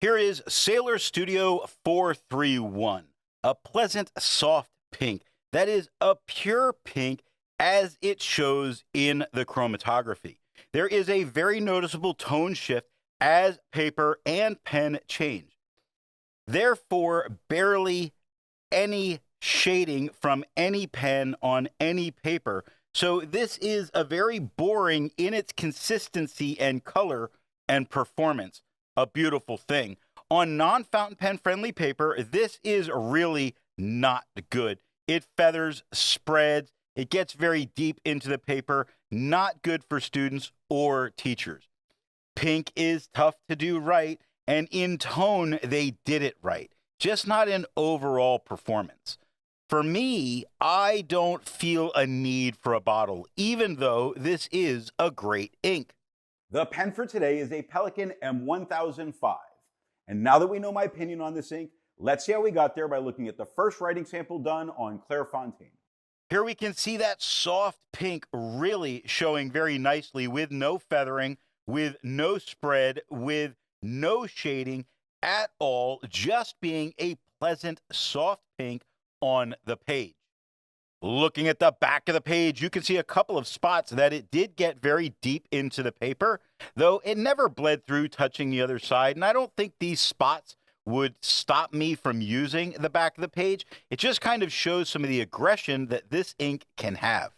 Here is Sailor Studio 431, a pleasant, soft pink that is a pure pink as it shows in the chromatography. There is a very noticeable tone shift as paper and pen change. Therefore, barely any shading from any pen on any paper. So this is a very boring in its consistency and color and performance. A beautiful thing. On non-fountain pen friendly paper, this is really not good. It feathers, spreads, it gets very deep into the paper, not good for students or teachers. Pink is tough to do right, and in tone, they did it right, just not in overall performance. For me, I don't feel a need for a bottle, even though this is a great ink. The pen for today is a Pelikan M1005. And now that we know my opinion on this ink, let's see how we got there by looking at the first writing sample done on Clairfontaine. Here we can see that soft pink really showing very nicely with no feathering, with no spread, with no shading at all, just being a pleasant soft pink on the page. Looking at the back of the page, you can see a couple of spots that it did get very deep into the paper, though it never bled through touching the other side. And I don't think these spots would stop me from using the back of the page. It just kind of shows some of the aggression that this ink can have.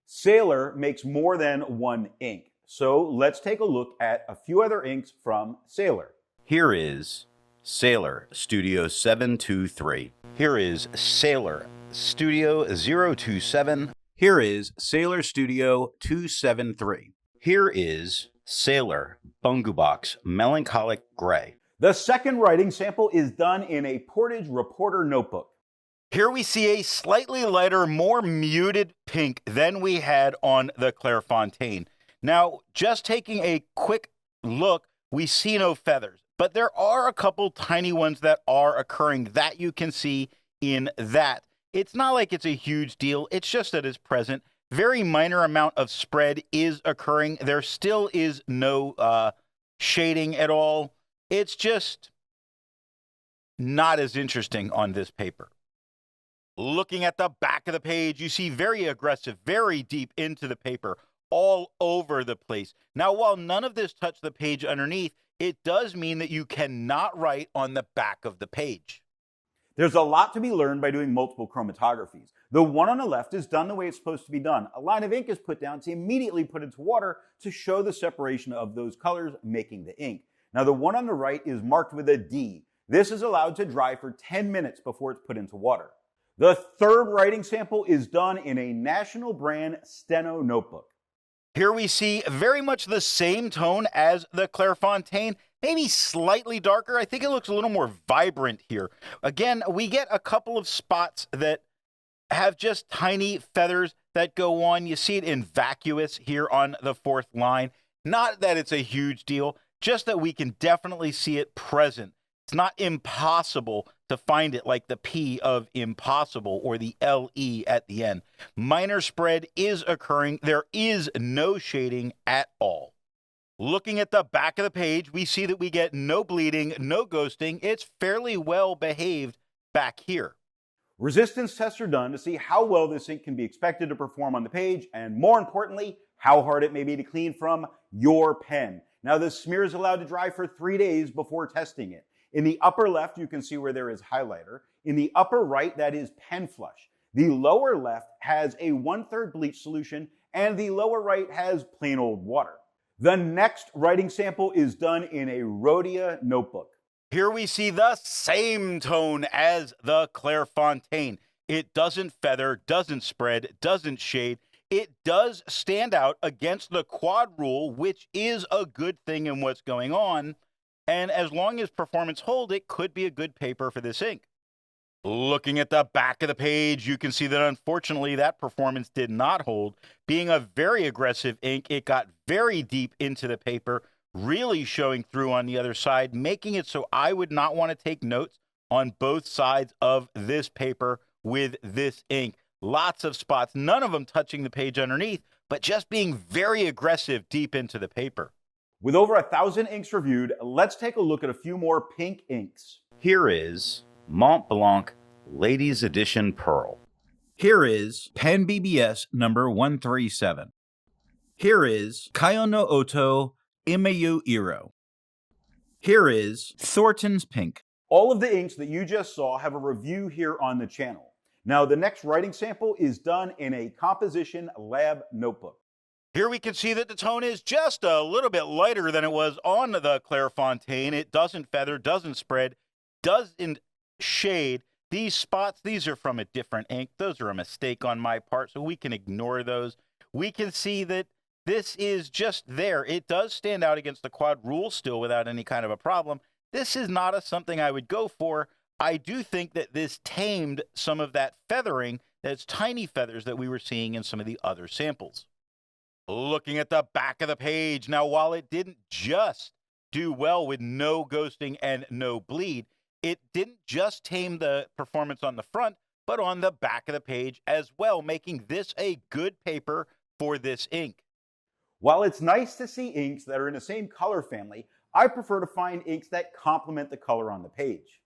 Sailor makes more than one ink. So let's take a look at a few other inks from Sailor. Here is Sailor Studio 723. Here is Sailor Studio 027. Here is Sailor Studio 273. Here is Sailor Bungu Box Melancholic Gray. The second writing sample is done in a Portage Reporter notebook. Here we see a slightly lighter, more muted pink than we had on the Clairfontaine. Now, just taking a quick look, we see no feathers, but there are a couple tiny ones that are occurring that you can see in that. It's not like it's a huge deal. It's just that it's present. Very minor amount of spread is occurring. There still is no shading at all. It's just not as interesting on this paper. Looking at the back of the page, you see very aggressive, very deep into the paper, all over the place. Now, while none of this touched the page underneath, it does mean that you cannot write on the back of the page. There's a lot to be learned by doing multiple chromatographies. The one on the left is done the way it's supposed to be done. A line of ink is put down to immediately put into water to show the separation of those colors, making the ink. Now, the one on the right is marked with a D. This is allowed to dry for 10 minutes before it's put into water. The third writing sample is done in a national brand Steno notebook. Here we see very much the same tone as the Clairfontaine, maybe slightly darker. I think it looks a little more vibrant here. Again, we get a couple of spots that have just tiny feathers that go on. You see it in vacuous here on the fourth line. Not that it's a huge deal, just that we can definitely see it present. It's not impossible to find it like the P of impossible or the LE at the end. Minor spread is occurring. There is no shading at all. Looking at the back of the page, we see that we get no bleeding, no ghosting. It's fairly well behaved back here. Resistance tests are done to see how well this ink can be expected to perform on the page, and more importantly, how hard it may be to clean from your pen. Now, the smear is allowed to dry for 3 days before testing it. In the upper left, you can see where there is highlighter. In the upper right, that is pen flush. The lower left has a 1/3 bleach solution, and the lower right has plain old water. The next writing sample is done in a Rhodia notebook. Here we see the same tone as the Clairfontaine. It doesn't feather, doesn't spread, doesn't shade. It does stand out against the quad rule, which is a good thing in what's going on. And as long as performance hold, it could be a good paper for this ink. Looking at the back of the page, you can see that unfortunately that performance did not hold. Being a very aggressive ink, it got very deep into the paper, really showing through on the other side, making it so I would not want to take notes on both sides of this paper with this ink. Lots of spots, none of them touching the page underneath, but just being very aggressive deep into the paper. With over 1,000 inks reviewed, let's take a look at a few more pink inks. Here is Mont Blanc Ladies Edition Pearl. Here is Pen BBS number 137. Here is Kayo no Oto Imeyu Iro. Here is Thornton's Pink. All of the inks that you just saw have a review here on the channel. Now, the next writing sample is done in a composition lab notebook. Here we can see that the tone is just a little bit lighter than it was on the Clairfontaine. It doesn't feather, doesn't spread, doesn't shade. These spots, these are from a different ink. Those are a mistake on my part, so we can ignore those. We can see that this is just there. It does stand out against the quad rule still without any kind of a problem. This is not something I would go for. I do think that this tamed some of that feathering, that's tiny feathers that we were seeing in some of the other samples. Looking at the back of the page, now while it didn't just do well with no ghosting and no bleed, it didn't just tame the performance on the front, but on the back of the page as well, making this a good paper for this ink. While it's nice to see inks that are in the same color family, I prefer to find inks that complement the color on the page.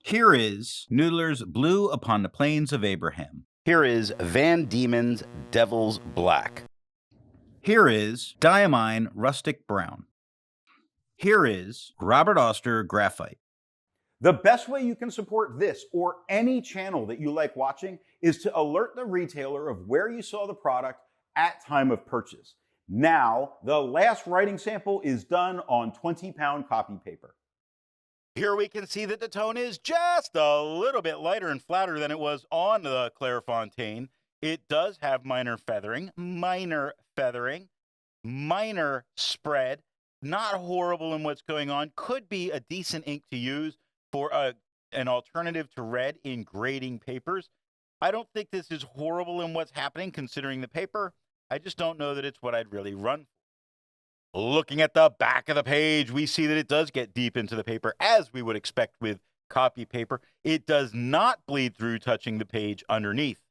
Here is Noodler's Blue Upon the Plains of Abraham. Here is Van Diemen's Devil's Black. Here is Diamine Rustic Brown. Here is Robert Oster Graphite. The best way you can support this or any channel that you like watching is to alert the retailer of where you saw the product at time of purchase. Now, the last writing sample is done on 20-pound copy paper. Here we can see that the tone is just a little bit lighter and flatter than it was on the Clairfontaine. It does have minor feathering, minor spread, not horrible in what's going on. Could be a decent ink to use for an alternative to red in grading papers. I don't think this is horrible in what's happening considering the paper. I just don't know that it's what I'd really run for. Looking at the back of the page, we see that it does get deep into the paper, as we would expect with copy paper. It does not bleed through touching the page underneath.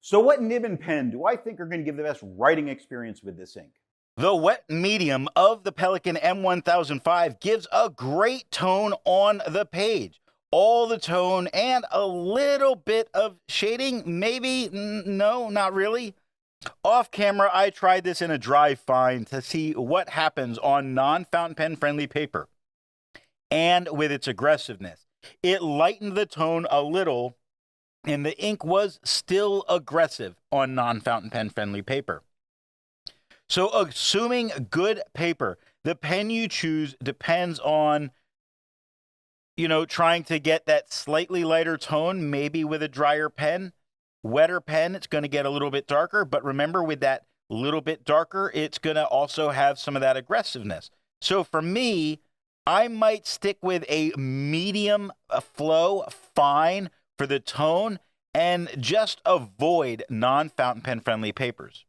So what nib and pen do I think are going to give the best writing experience with this ink? The wet medium of the Pelikan M1005 gives a great tone on the page. All the tone and a little bit of shading, maybe, no, not really. Off camera, I tried this in a dry find to see what happens on non-fountain pen friendly paper and with its aggressiveness. It lightened the tone a little, and the ink was still aggressive on non-fountain pen friendly paper. So assuming good paper, the pen you choose depends on, trying to get that slightly lighter tone, maybe with a drier pen. Wetter pen, it's going to get a little bit darker, but remember with that little bit darker, it's going to also have some of that aggressiveness. So for me, I might stick with a medium flow, fine for the tone, and just avoid non-fountain pen friendly papers.